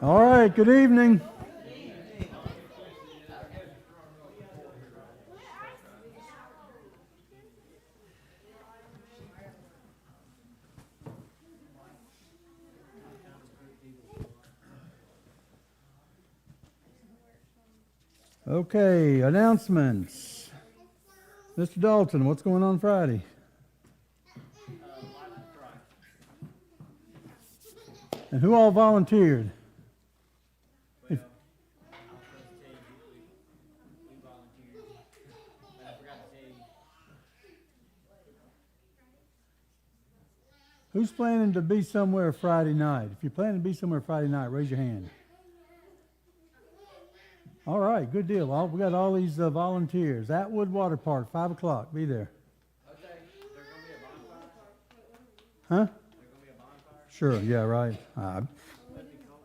All right, good evening. Okay, announcements. Mr. Dalton, what's going on Friday? And who all volunteered? Well, I was supposed to tell you we volunteered, but I forgot to tell you. Who's planning to be somewhere Friday night? If you're planning to be somewhere Friday night, raise your hand. All right, good deal. We got all these volunteers. Atwood Water Park, 5 o'clock. Be there. Okay, there's gonna be a bonfire? Huh? There's gonna be a bonfire? Sure, yeah, right. That'd be cool.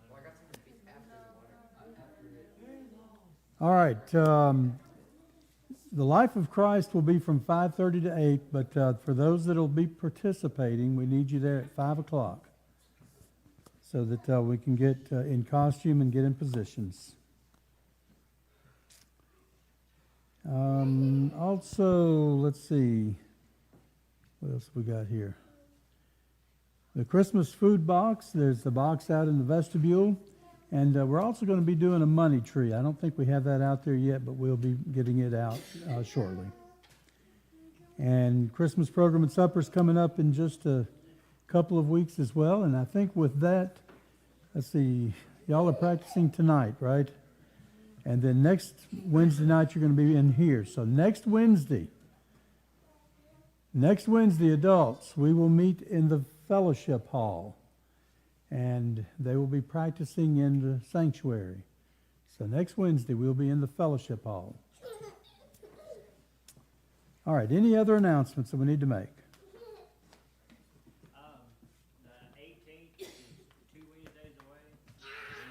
Well, I got some repeats after the water. All right. The Life of Christ will be from 5:30 to 8, but for those that will be participating, we need you there at 5 o'clock so that we can get in costume and get in positions. Also, let's see, what else we got here? The Christmas food box, there's the box out in the vestibule. And we're also going to be doing a money tree. I don't think we have that out there yet, but we'll be getting it out shortly. And Christmas program and supper is coming up in just a couple of weeks as well. And I think with that, let's see, y'all are practicing tonight, right? And then next Wednesday night, you're going to be in here. So next Wednesday, adults, we will meet in the fellowship hall. And they will be practicing in the sanctuary. So next Wednesday, we'll be in the fellowship hall. All right, any other announcements that we need to make? The 18th is 2 Wednesdays away.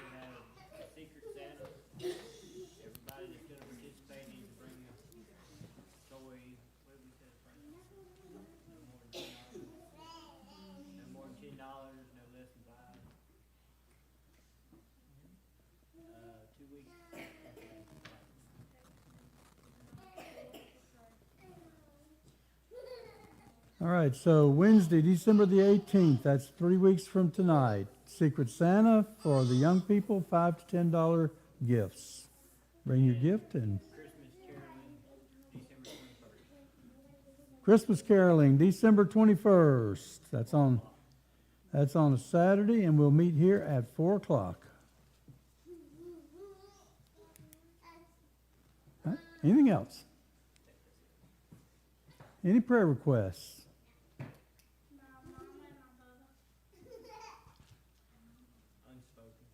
We have a Secret Santa. Everybody that's gonna participate needs to bring a toy. What did we say? No more than $10. No less than 5. 2 weeks. All right, so Wednesday, December the 18th, that's 3 weeks from tonight. Secret Santa for the young people, $5 to $10 gifts. Bring your gift and Christmas caroling, December 21st. Christmas caroling, December 21st. That's on a Saturday, and we'll meet here at 4 o'clock. Huh? Anything else? Any prayer requests? Unspoken.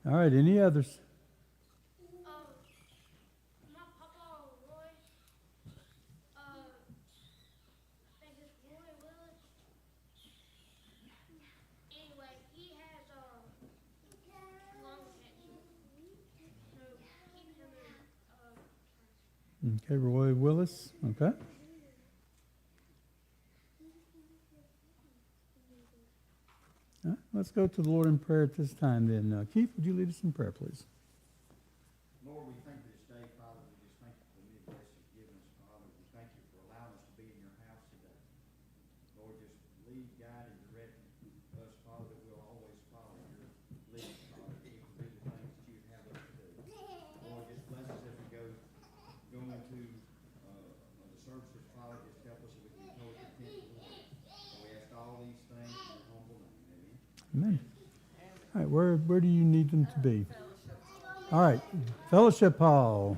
All right, any others? My papa Roy, I think it's Roy Willis. Anyway, he has lung cancer. So keep him in Okay, Roy Willis. Okay. All right, let's go to the Lord in prayer at this time then. Keith, would you lead us in prayer, please? Lord, we thank you this day, Father. We just thank you for the many blessings you've given us, Father. We thank you for allowing us to be in your house today. Lord, just lead, guide, and direct us, Father, that we'll always follow your lead, Father, that we can do the things that you'd have us to do. Lord, just bless us as we go into the services, Father. Just help us so we can know your attention, Lord. So we ask all these things in your humble name. Amen. Amen. All right, where do you need them to be? All right, fellowship hall.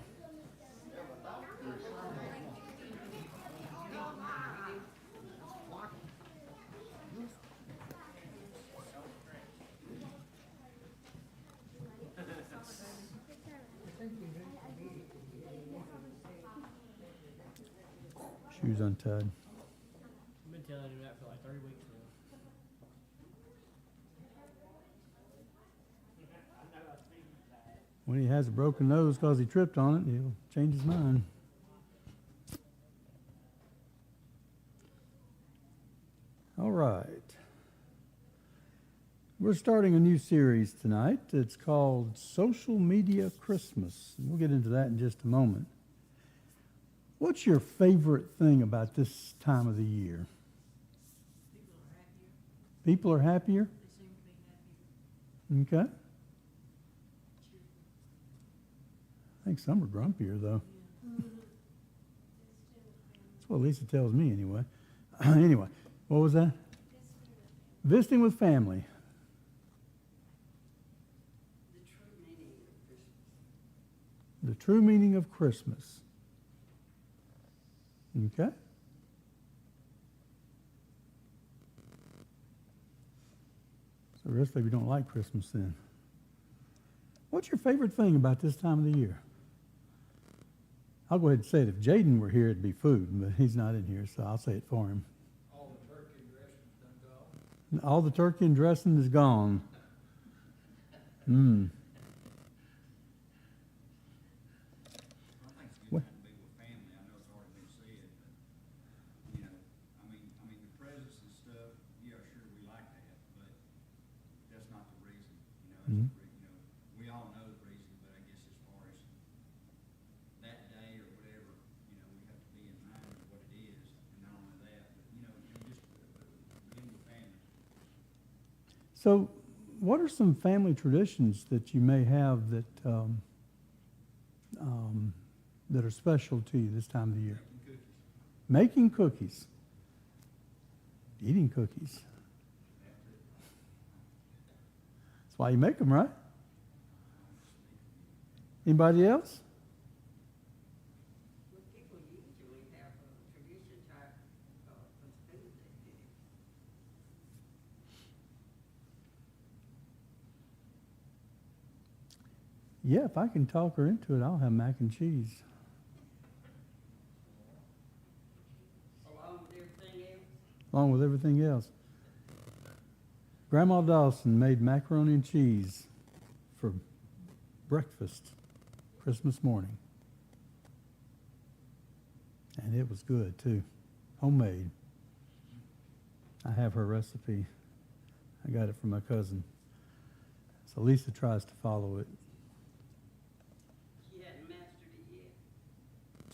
shoes untied. I've been telling him that for like 3 weeks now. When he has a broken nose because he tripped on it, he'll change his mind. All right. We're starting a new series tonight. It's called Social Media Christmas. We'll get into that in just a moment. What's your favorite thing about this time of the year? People are happier. They seem to be happier. Okay. I think some are grumpier, though. That's what Lisa tells me, anyway. Anyway, what was that? Visiting with family. The true meaning of Christmas. The true meaning of Christmas. Okay. So the rest of you don't like Christmas then. What's your favorite thing about this time of the year? I'll go ahead and say it. If Jaden were here, it'd be food, but he's not in here, so I'll say it for him. All the turkey and dressing's done gone. All the turkey and dressing is gone. Mmm. I think it's a What? good time to be with family. I know it's already been said, but, you know, I mean, the presents and stuff, yeah, sure, we like that, but that's not the reason, you know, Mhm. we all know the reason, but I guess as far as that day or whatever, you know, we have to be in mind of what it is, and not only that, but, just being with family. So, what are some family traditions that you may have that that are special to you this time of the year? Making cookies. Making cookies, eating cookies. That's why you make them, right? Anybody else? Well, people usually have a tradition type of food they do. Yeah, if I can talk her into it, I'll have mac and cheese. Along with everything else. Along with everything else. Grandma Dawson made macaroni and cheese for breakfast Christmas morning. And it was good, too. Homemade. I have her recipe. I got it from my cousin. So Lisa tries to follow it. She hadn't mastered it yet.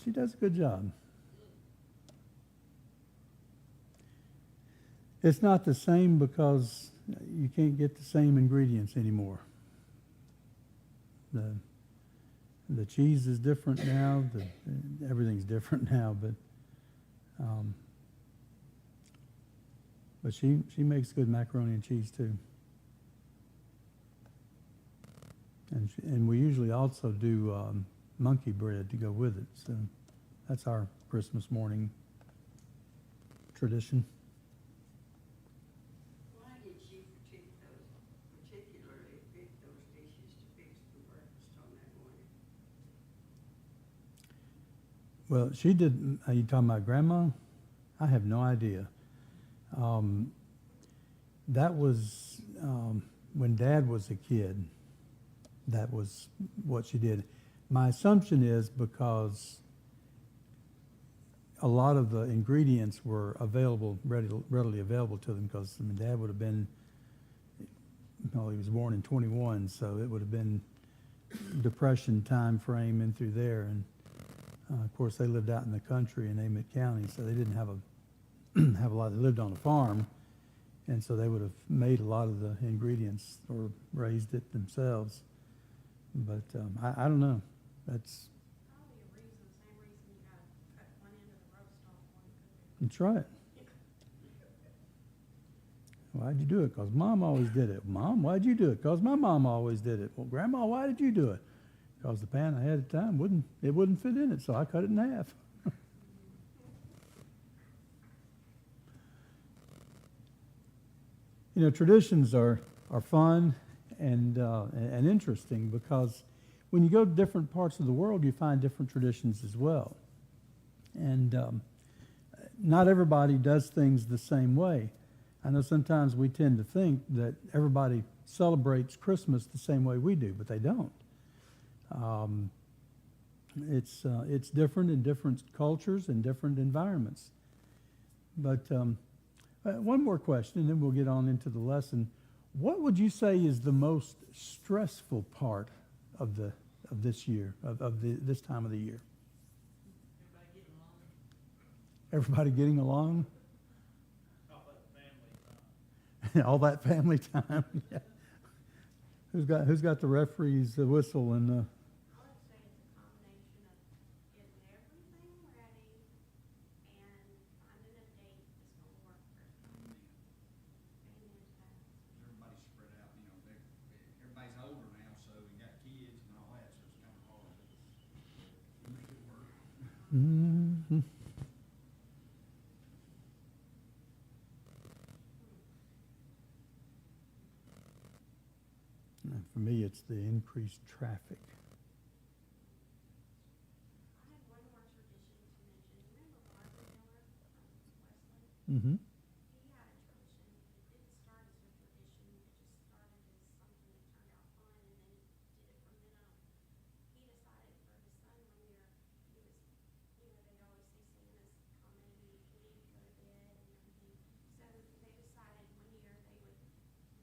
She does a good job. It's not the same because you can't get the same ingredients anymore. The cheese is different now. Everything's different now, but she makes good macaroni and cheese too. And we usually also do monkey bread to go with it. So that's our Christmas morning tradition. Why did she particularly pick those dishes to fix for breakfast on that morning? Well, she did. Are you talking about Grandma? I have no idea. That was when Dad was a kid. That was what she did. My assumption is because a lot of the ingredients were available, readily available to them, because Dad would have been, well, he was born in 21, so it would have been Depression time frame in through there. And of course, they lived out in the country in Amite County, so they didn't have have a lot. They lived on a farm, and so they would have made a lot of the ingredients or raised it themselves. But I don't know. That's Probably a reason, same reason you gotta cut one end of the roast off one cook. that's right. Why'd you do it? Because Mom always did it. Mom, why'd you do it? Because my mom always did it. Well, Grandma, why did you do it? Because the pan I had at the time wouldn't fit in it, so I cut it in half. Traditions are fun and interesting, because when you go to different parts of the world, you find different traditions as well. And not everybody does things the same way. I know sometimes we tend to think that everybody celebrates Christmas the same way we do, but they don't. It's different in different cultures and different environments. But one more question, and then we'll get on into the lesson. What would you say is the most stressful part of this year, this time of the year? Everybody getting along? All that family time. Yeah. Who's got the referee's whistle and I would say it's a combination of getting everything ready and finding a date that's gonna work for everybody. Fantastic. Everybody's spread out, you know, everybody's older now, so you got kids and all that, so it's kind of hard. To make it work. Mhm. And for me, it's the increased traffic. I have one more tradition to mention. Remember Barbara Miller from Wesley? Mm-hmm. He had a tradition. It didn't start as a tradition. It just started as something that turned out fun, and then he did it from then on. He decided for his son one year, he was, they'd always see Santa's coming and he needed to go to bed and everything. So they decided one year they would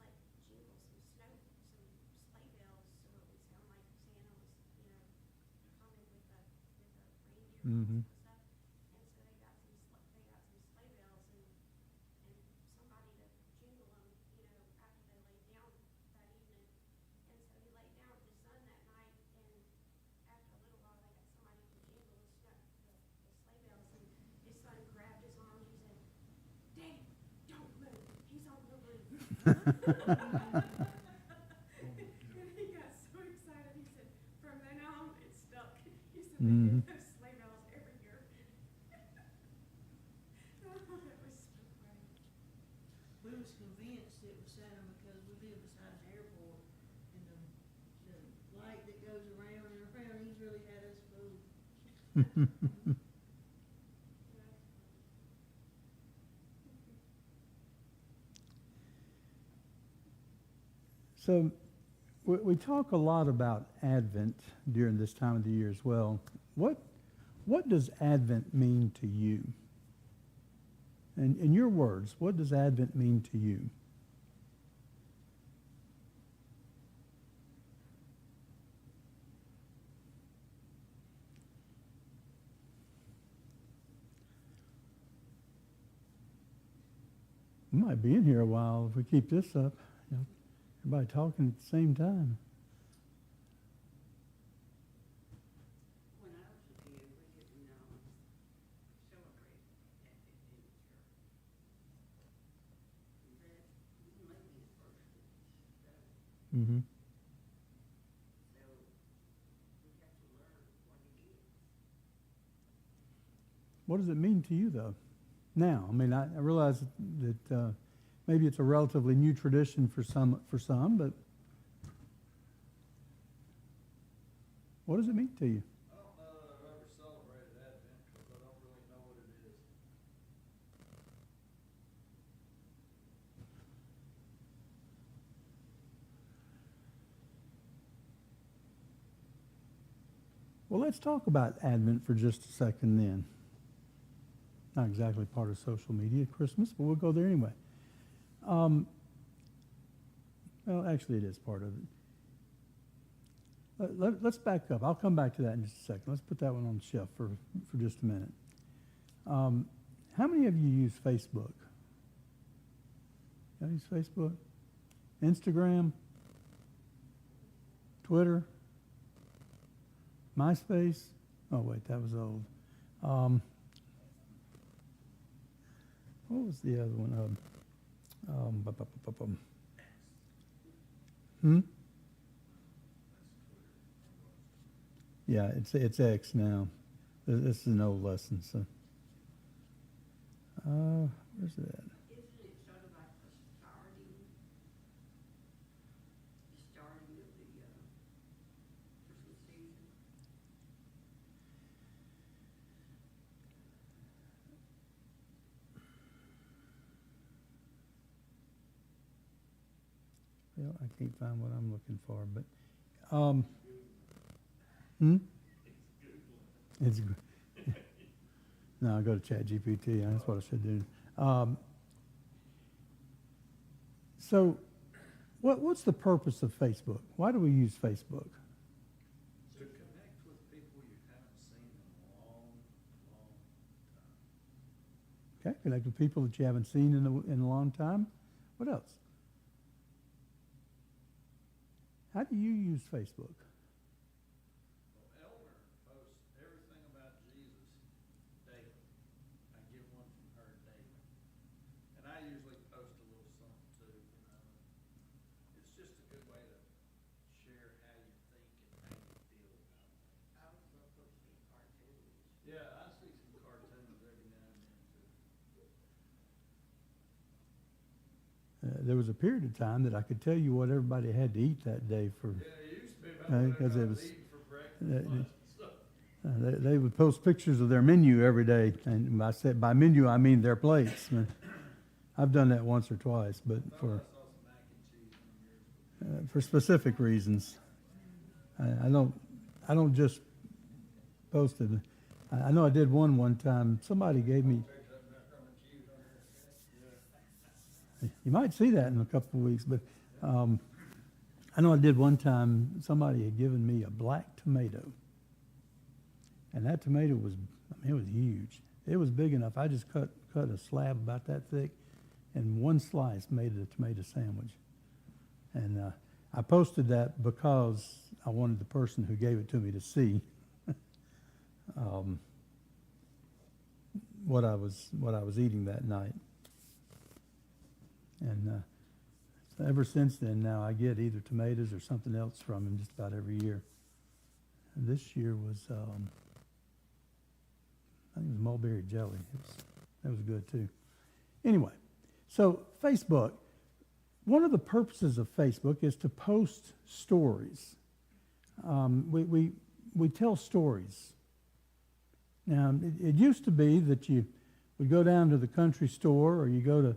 like jingle some sleigh bells so it would sound like Santa was, coming with a reindeer Mm-hmm. and stuff. And so they got some sleigh bells and somebody to jingle them, after they laid down that evening. And so he laid down with his son that night, and after a little while, they got somebody to jingle the sleigh bells, and his son grabbed his arm, he said, "Daddy, don't move, he's on the roof." And he got so excited, he said, from then on, it stuck. He said, they Mhm. did those sleigh bells every year. Oh, that was so funny. We was convinced it was Santa because we live beside an airport, and the light that goes around and around, he's really had us fooled. So we talk a lot about Advent during this time of the year as well. What does Advent mean to you? And in your words, what does Advent mean to you? We might be in here a while if we keep this up. Everybody talking at the same time. When I was a kid, we didn't celebrate Advent in the church. That maybe the first one, Mm-hmm. so we have to learn what it is. What does it mean to you, though? Now, I mean, I realize that maybe it's a relatively new tradition for some, but what does it mean to you? I don't know that I've ever celebrated Advent because I don't really know what it is. Well, let's talk about Advent for just a second then. Not exactly part of social media at Christmas, but we'll go there anyway. Well, actually, it is part of it. Let's back up. I'll come back to that in just a second. Let's put that one on the shelf for just a minute. How many of you use Facebook? You use Facebook? Instagram? Twitter? MySpace? Oh, wait, that was old. What was the other one? Yeah, it's X now. This is an old lesson, so. Where's it at? Isn't it sort of like the starting of the Christmas season? Well, I can't find what I'm looking for, but, hmm? It's, no, I go to ChatGPT, that's what I should do. So, what's the purpose of Facebook? Why do we use Facebook? To connect with people you haven't seen in a long, long time. Okay, connect with people that you haven't seen in a long time. What else? How do you use Facebook? Well, Elmer posts everything about Jesus daily. I get one from her daily. And I usually post a little something too, you know. It's just a good way to share how you think and how you feel about things. I was supposed to be cartoons. Yeah, I see some cartoons every now and then too. There was a period of time that I could tell you what everybody had to eat that day for. Yeah, it used to be about Because what it I was was- eating for breakfast, uh, lunch, and stuff. They would post pictures of their menu every day, and I said by menu I mean their plates. I've done that once or twice, but I thought I for saw some mac and cheese on yours. for specific reasons. I don't just post it. I know I did one time. Somebody gave me. Pick that macaroni and cheese on there. Yeah. You might see that in a couple of weeks, but I know I did one time. Somebody had given me a black tomato, and that tomato was, it was huge. It was big enough. I just cut a slab about that thick, and one slice made it a tomato sandwich. And I posted that because I wanted the person who gave it to me to see what I was eating that night. And so ever since then, now I get either tomatoes or something else from him just about every year. And this year was, I think it was mulberry jelly. That was good too. Anyway, so Facebook. One of the purposes of Facebook is to post stories. We tell stories. Now, it used to be that you would go down to the country store or you go to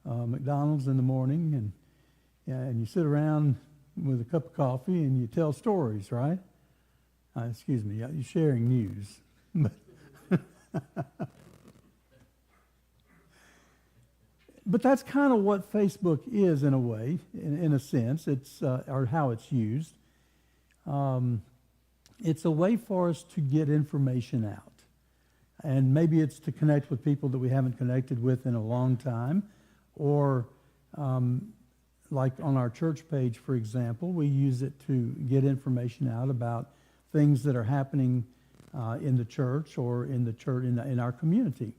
McDonald's in the morning and you sit around with a cup of coffee and you tell stories, right? Excuse me, you're sharing news. But that's kind of what Facebook is in a way, in a sense. It's or how it's used. It's a way for us to get information out. And maybe it's to connect with people that we haven't connected with in a long time. Or like on our church page, for example, we use it to get information out about things that are happening in the church or in our community.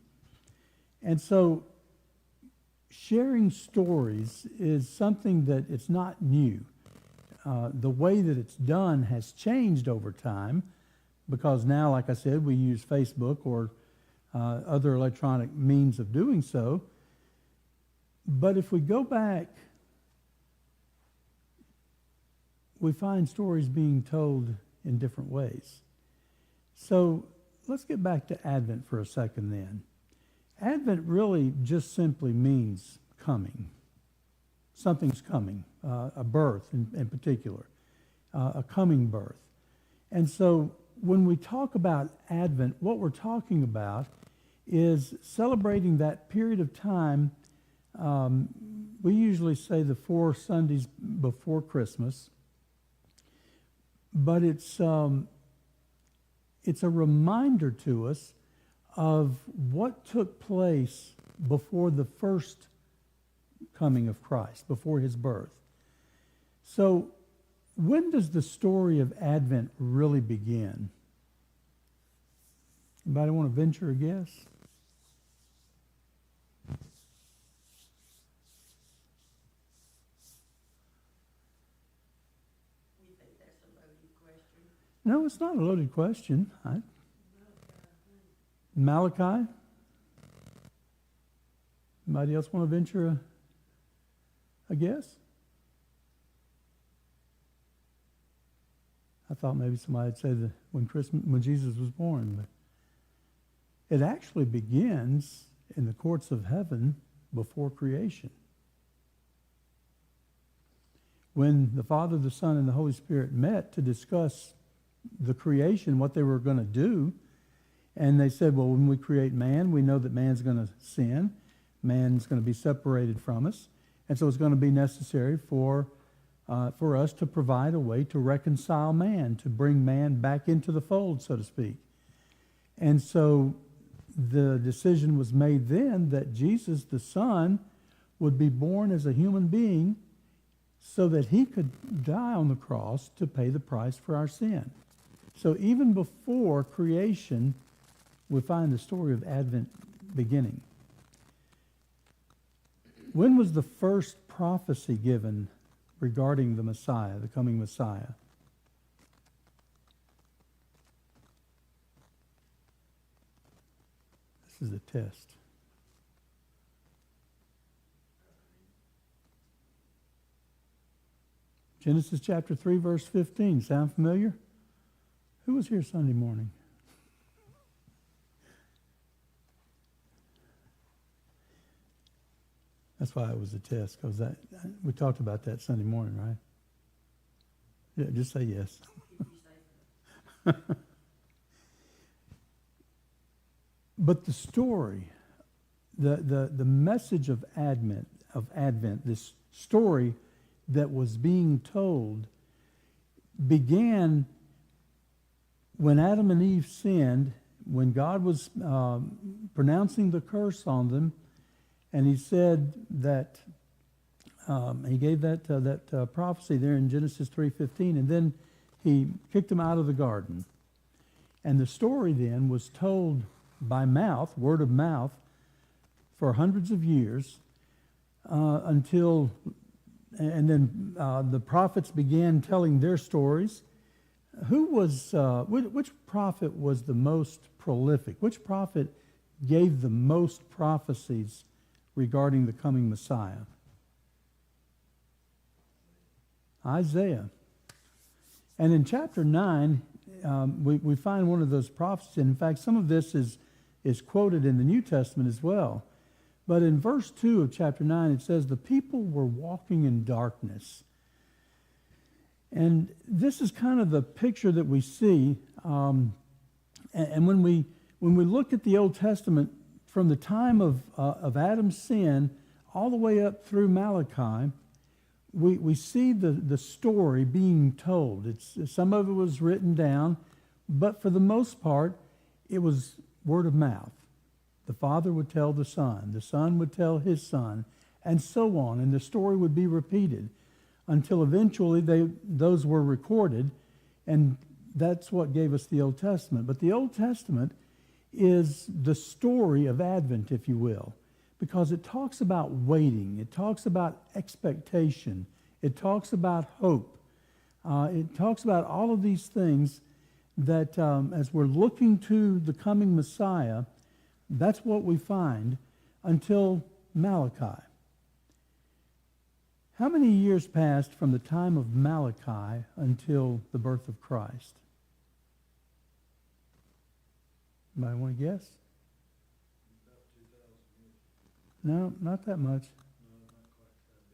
And so sharing stories is something that it's not new. The way that it's done has changed over time because now, like I said, we use Facebook or other electronic means of doing so. But if we go back, we find stories being told in different ways. So let's get back to Advent for a second then. Advent really just simply means coming. Something's coming, a birth in particular, a coming birth. And so when we talk about Advent, what we're talking about is celebrating that period of time. We usually say the 4 Sundays before Christmas, but it's a reminder to us of what took place before the first coming of Christ, before his birth. So when does the story of Advent really begin? Anybody want to venture a guess? You think that's a loaded question? No, it's not a loaded question. Malachi? Anybody else want to venture a guess? I thought maybe somebody would say that when Jesus was born, but it actually begins in the courts of heaven before creation. when the Father, the Son, and the Holy Spirit met to discuss the creation, what they were going to do. And they said, well, when we create man, we know that man's going to sin. Man's going to be separated from us. And so it's going to be necessary for us to provide a way to reconcile man, to bring man back into the fold, so to speak. And so the decision was made then that Jesus, the Son, would be born as a human being so that he could die on the cross to pay the price for our sin. So even before creation, we find the story of Advent beginning. When was the first prophecy given regarding the Messiah, the coming Messiah? This is a test. Genesis chapter 3, verse 15. Sound familiar? Who was here Sunday morning? That's why it was a test, because we talked about that Sunday morning, right? Yeah, just say yes. But the story, the message of Advent, this story that was being told, began when Adam and Eve sinned, when God was pronouncing the curse on them, and he said that he gave that prophecy there in Genesis 3:15, and then he kicked them out of the garden. And the story then was told by mouth, word of mouth, for hundreds of years until, and then the prophets began telling their stories. Which prophet was the most prolific? Which prophet gave the most prophecies regarding the coming Messiah? Isaiah. And in chapter 9, we find one of those prophecies. In fact, some of this is quoted in the New Testament as well. But in verse 2 of chapter 9, it says, the people were walking in darkness. And this is kind of the picture that we see. And when we look at the Old Testament, from the time of Adam's sin all the way up through Malachi, we see the story being told. Some of it was written down, but for the most part, it was word of mouth. The Father would tell the Son would tell his Son, and so on, and the story would be repeated until eventually those were recorded, and that's what gave us the Old Testament. But the Old Testament is the story of Advent, if you will, because it talks about waiting, it talks about expectation, it talks about hope, it talks about all of these things that as we're looking to the coming Messiah, that's what we find until Malachi. How many years passed from the time of Malachi until the birth of Christ? Anybody want to guess? About 2,000 years. No, not that much. No, not quite that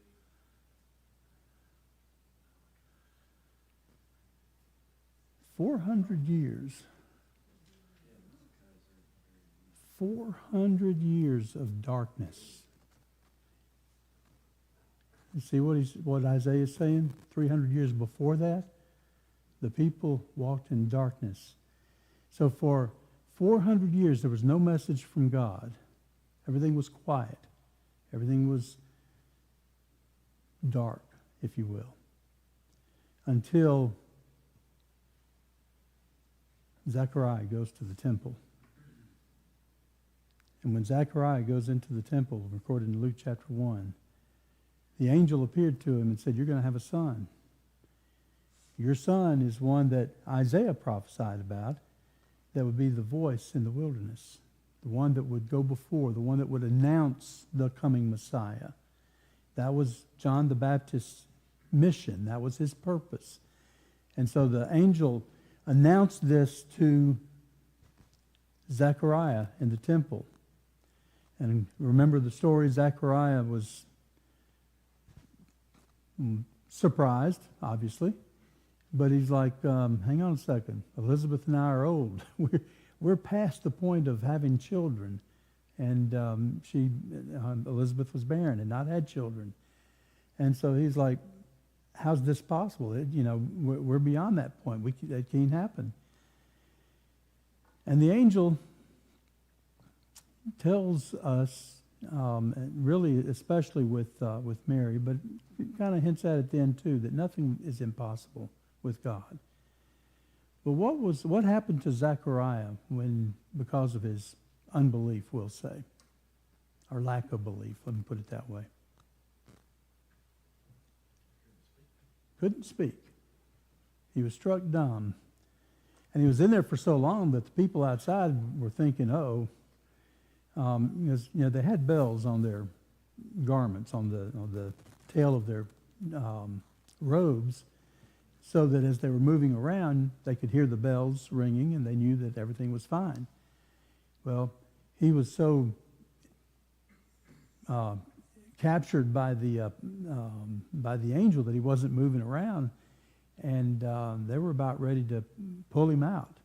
big. 400 years. 400 years of darkness. You see what Isaiah is saying? 300 years before that, the people walked in darkness. So for 400 years, there was no message from God. Everything was quiet. Everything was dark, if you will, until Zechariah goes to the temple. And when Zechariah goes into the temple, recorded in Luke chapter 1, the angel appeared to him and said, you're going to have a son. Your son is one that Isaiah prophesied about, that would be the voice in the wilderness, the one that would go before, the one that would announce the coming Messiah. That was John the Baptist's mission. That was his purpose. And so the angel announced this to Zechariah in the temple. And remember the story, Zechariah was surprised, obviously, but he's like, hang on a second. Elizabeth and I are old. We're past the point of having children. And Elizabeth was barren and not had children. And so he's like, how's this possible? We're beyond that point. That can't happen. And the angel tells us, really, especially with Mary, but it kind of hints at it then too, that nothing is impossible with God. But what happened to Zechariah because of his unbelief, we'll say, or lack of belief, let me put it that way? Couldn't speak. He was struck dumb. And he was in there for so long that the people outside were thinking, because they had bells on their garments, on the tail of their robes, so that as they were moving around, they could hear the bells ringing and they knew that everything was fine. Well, he was so captured by the angel that he wasn't moving around, and they were about ready to pull him out.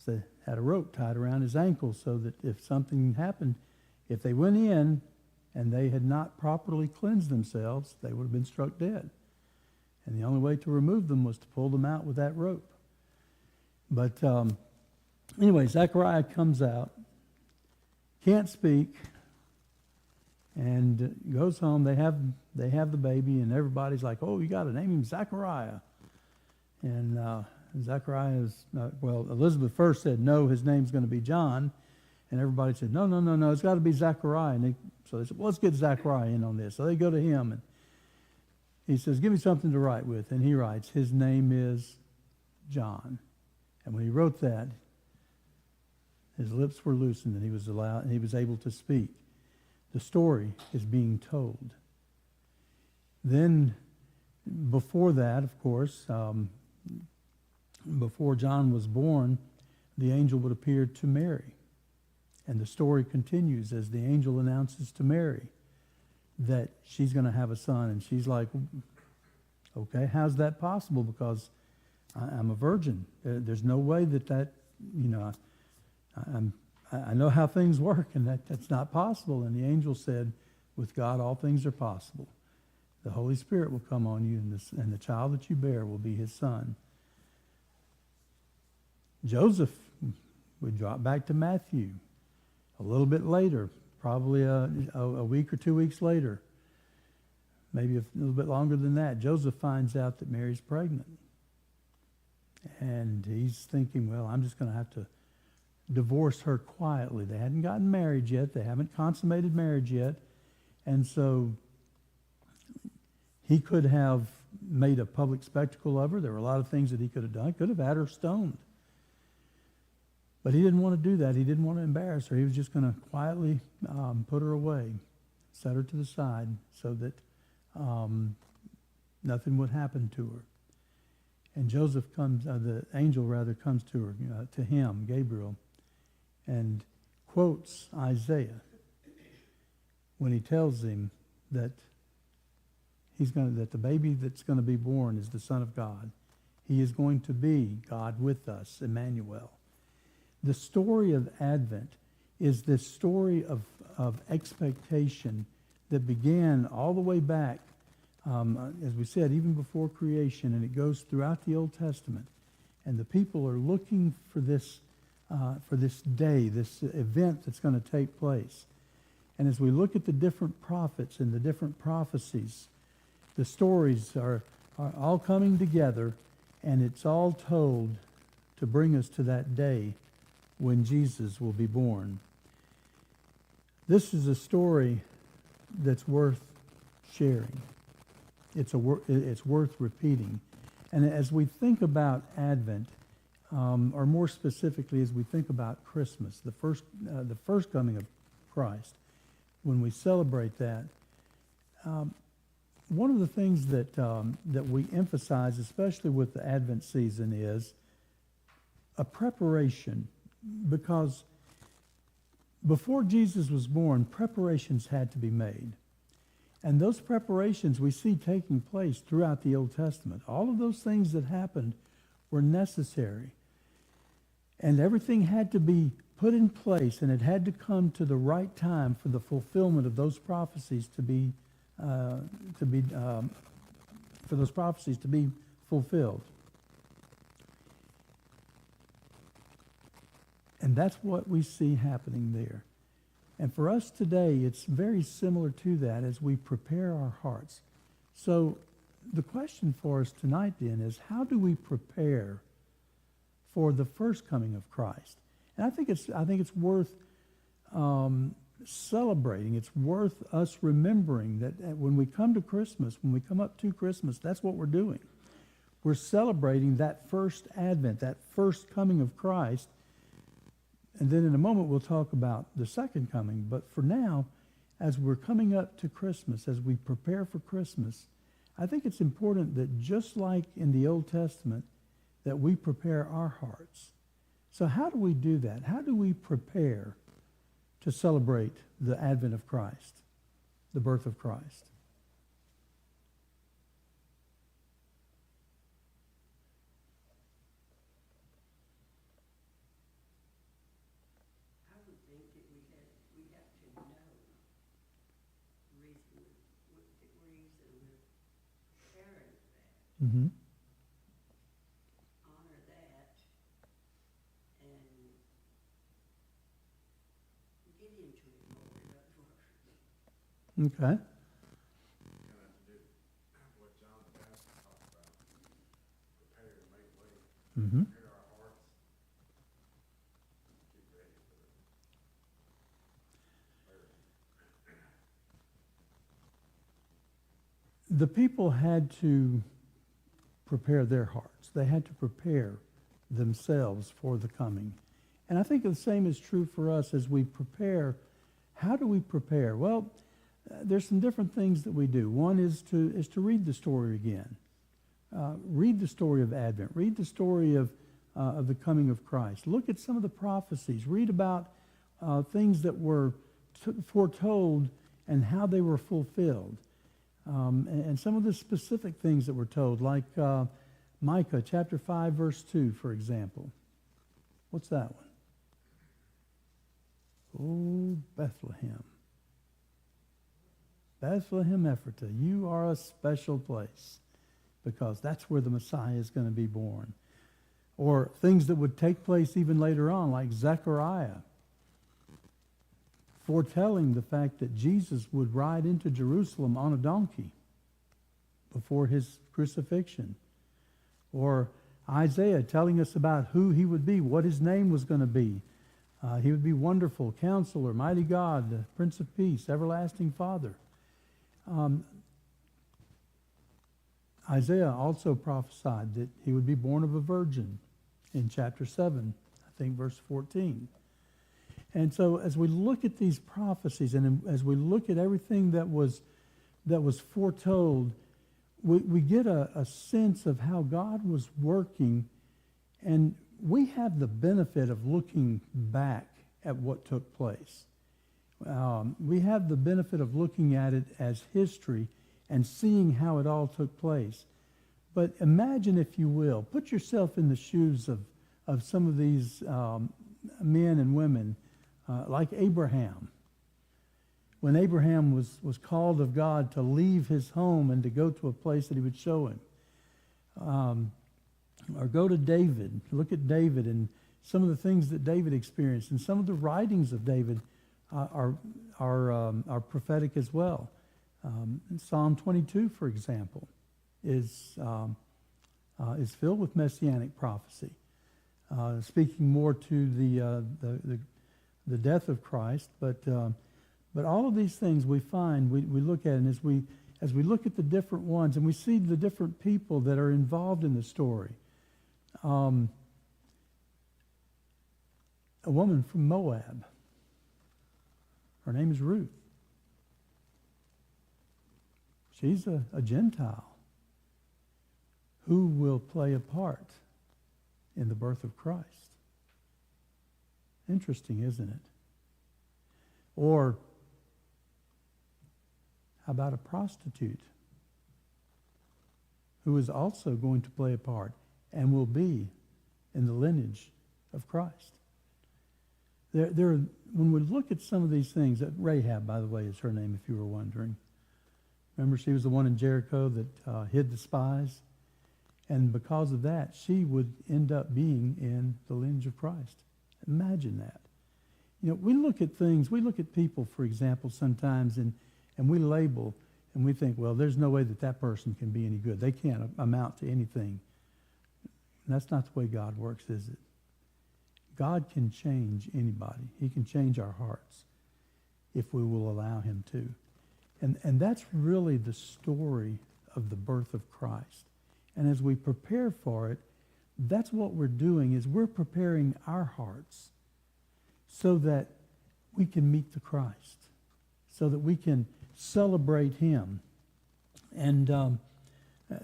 So they had a rope tied around his ankle so that if something happened, if they went in and they had not properly cleansed themselves, they would have been struck dead. And the only way to remove them was to pull them out with that rope. But anyway, Zechariah comes out, can't speak, and goes home. They have the baby, and everybody's like, "Oh, you got to name him Zechariah." And Zechariah is Elizabeth first said, "No, his name's going to be John," and everybody said, "No, it's got to be Zechariah." And so they said, "Well, let's get Zechariah in on this." So they go to him, and he says, "Give me something to write with," and he writes, "His name is John." And when he wrote that, his lips were loosened, and he was able to speak. The story is being told. Then, before that, of course, before John was born, the angel would appear to Mary. And the story continues as the angel announces to Mary that she's going to have a son. And she's like, okay, how's that possible? Because I'm a virgin. There's no way that I know how things work, and that's not possible. And the angel said, with God, all things are possible. The Holy Spirit will come on you, and the child that you bear will be his son. Joseph, we drop back to Matthew. A little bit later, probably a week or 2 weeks later, maybe a little bit longer than that, Joseph finds out that Mary's pregnant. And he's thinking, well, I'm just going to have to divorce her quietly. They hadn't gotten married yet. They haven't consummated marriage yet. And so he could have made a public spectacle of her. There were a lot of things that he could have done. He could have had her stoned. But he didn't want to do that. He didn't want to embarrass her. He was just going to quietly put her away, set her to the side so that nothing would happen to her. And the angel comes to her, to him, Gabriel, and quotes Isaiah when he tells him that that the baby that's going to be born is the Son of God. He is going to be God with us, Emmanuel. The story of Advent is this story of expectation that began all the way back, as we said, even before creation, and it goes throughout the Old Testament. And the people are looking for this day, this event that's going to take place. And as we look at the different prophets and the different prophecies, the stories are all coming together, and it's all told to bring us to that day when Jesus will be born. This is a story that's worth sharing. It's worth repeating. And as we think about Advent, or more specifically, as we think about Christmas, the first coming of Christ, when we celebrate that, one of the things that we emphasize, especially with the Advent season, is a preparation, because before Jesus was born, preparations had to be made. And those preparations we see taking place throughout the Old Testament. All of those things that happened were necessary. And everything had to be put in place, and it had to come to the right time for the fulfillment of those prophecies for those prophecies to be fulfilled. And that's what we see happening there. And for us today, it's very similar to that as we prepare our hearts. So the question for us tonight then is, how do we prepare for the first coming of Christ? And I think it's worth celebrating. It's worth us remembering that when we come to Christmas, when we come up to Christmas, that's what we're doing. We're celebrating that first advent, that first coming of Christ. And then in a moment we'll talk about the second coming. But for now, as we're coming up to Christmas, as we prepare for Christmas, I think it's important that just like in the Old Testament, that we prepare our hearts. So how do we do that? How do we prepare to celebrate the advent of Christ, the birth of Christ? I would think that we have to know reason with preparing for that, Mm-hmm. honor that, and get into it more, in other words. Okay. Kind of do what John the Baptist talked about, prepare and make way, Mm-hmm. prepare our hearts, get ready for it. The people had to prepare their hearts. They had to prepare themselves for the coming. And I think the same is true for us as we prepare. How do we prepare? Well, there's some different things that we do. One is to read the story again. Read the story of Advent. Read the story of the coming of Christ. Look at some of the prophecies. Read about things that were foretold and how they were fulfilled. And some of the specific things that were told, like Micah chapter 5, verse 2, for example. What's that one? Oh, Bethlehem. Bethlehem Ephratah, you are a special place because that's where the Messiah is going to be born. Or things that would take place even later on, like Zechariah, foretelling the fact that Jesus would ride into Jerusalem on a donkey before his crucifixion. Or Isaiah telling us about who he would be, what his name was going to be. He would be Wonderful, Counselor, Mighty God, the Prince of Peace, Everlasting Father. Isaiah also prophesied that he would be born of a virgin in chapter 7, I think verse 14. And so as we look at these prophecies and as we look at everything that was foretold, we get a sense of how God was working, and we have the benefit of looking back at what took place. We have the benefit of looking at it as history and seeing how it all took place. But imagine, if you will, put yourself in the shoes of some of these men and women, like Abraham. When Abraham was called of God to leave his home and to go to a place that he would show him. Or go to David. Look at David and some of the things that David experienced. And some of the writings of David are prophetic as well. Psalm 22, for example, is filled with messianic prophecy, speaking more to the death of Christ. But all of these things we find, we look at, and as we look at the different ones, and we see the different people that are involved in the story. A woman from Moab. Her name is Ruth. She's a Gentile who will play a part in the birth of Christ. Interesting, isn't it? Or How about a prostitute who is also going to play a part and will be in the lineage of Christ? When we look at some of these things, that Rahab, by the way, is her name, if you were wondering. Remember, she was the one in Jericho that hid the spies? And because of that, she would end up being in the lineage of Christ. Imagine that. You know, we look at things, we look at people, for example, sometimes, and we label, and we think, well, there's no way that that person can be any good. They can't amount to anything. And that's not the way God works, is it? God can change anybody. He can change our hearts if we will allow him to. And that's really the story of the birth of Christ. And as we prepare for it, that's what we're doing, is we're preparing our hearts so that we can meet the Christ, so that we can celebrate him. And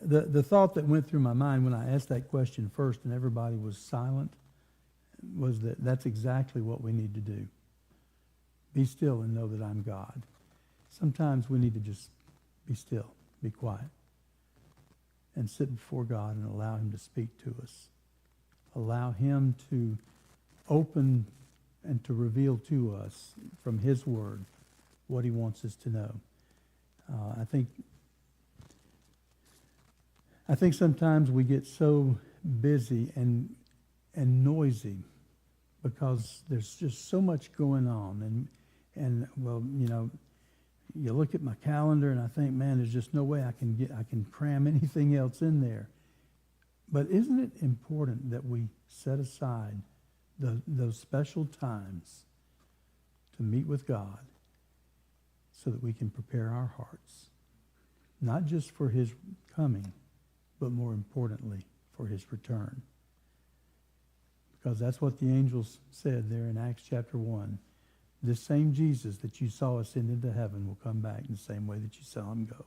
the thought that went through my mind when I asked that question first and everybody was silent was that that's exactly what we need to do. Be still and know that I'm God. Sometimes we need to just be still, be quiet, and sit before God and allow him to speak to us. Allow him to open and to reveal to us from his word what he wants us to know. I think sometimes we get so busy and noisy because there's just so much going on. And well, you know, you look at my calendar and I think, man, there's just no way I can cram anything else in there. But isn't it important that we set aside those special times to meet with God so that we can prepare our hearts, not just for his coming, but more importantly, for his return? Because that's what the angels said there in Acts chapter 1. This same Jesus that you saw ascend into heaven will come back in the same way that you saw him go.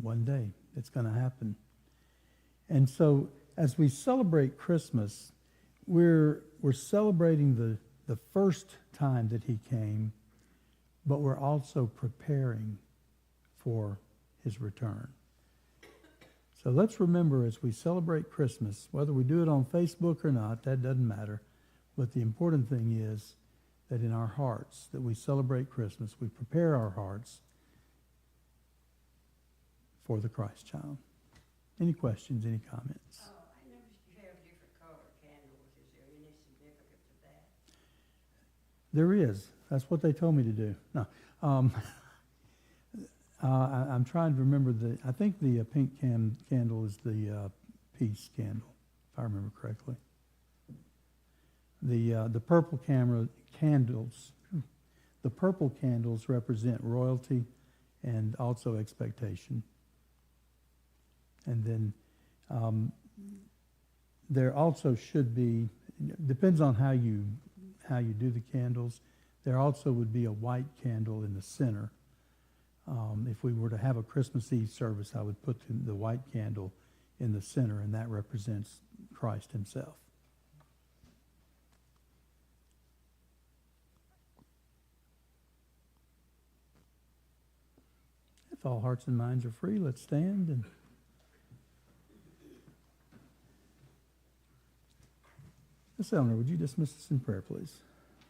One day, it's going to happen. And so, as we celebrate Christmas, we're celebrating the first time that he came, but we're also preparing for his return. So let's remember, as we celebrate Christmas, whether we do it on Facebook or not, that doesn't matter. But the important thing is that in our hearts, that we celebrate Christmas, we prepare our hearts for the Christ child. Any questions, any comments? Oh, I noticed you have different colored candles. Is there any significance of that? There is. That's what they told me to do. No. I'm trying to remember I think the pink candle is the peace candle, if I remember correctly. The purple candles, the purple candles represent royalty and also expectation. And then there also should be, depends on how you do the candles, there also would be a white candle in the center. If we were to have a Christmas Eve service, I would put the white candle in the center, and that represents Christ himself. If all hearts and minds are free, let's stand. And Miss Eleanor, would you dismiss us in prayer, please?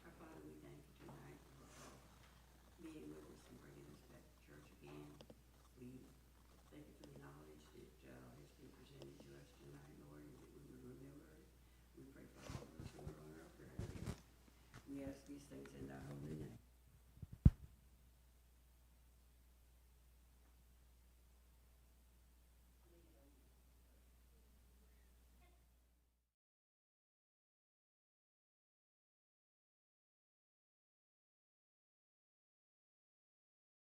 Our Father, we thank you tonight for being with us and bringing us back to church again. We thank you for the knowledge that has been presented to us tonight, Lord, and that we would remember it. We pray for all of us who are on our prayer list. We ask these things in thy holy name.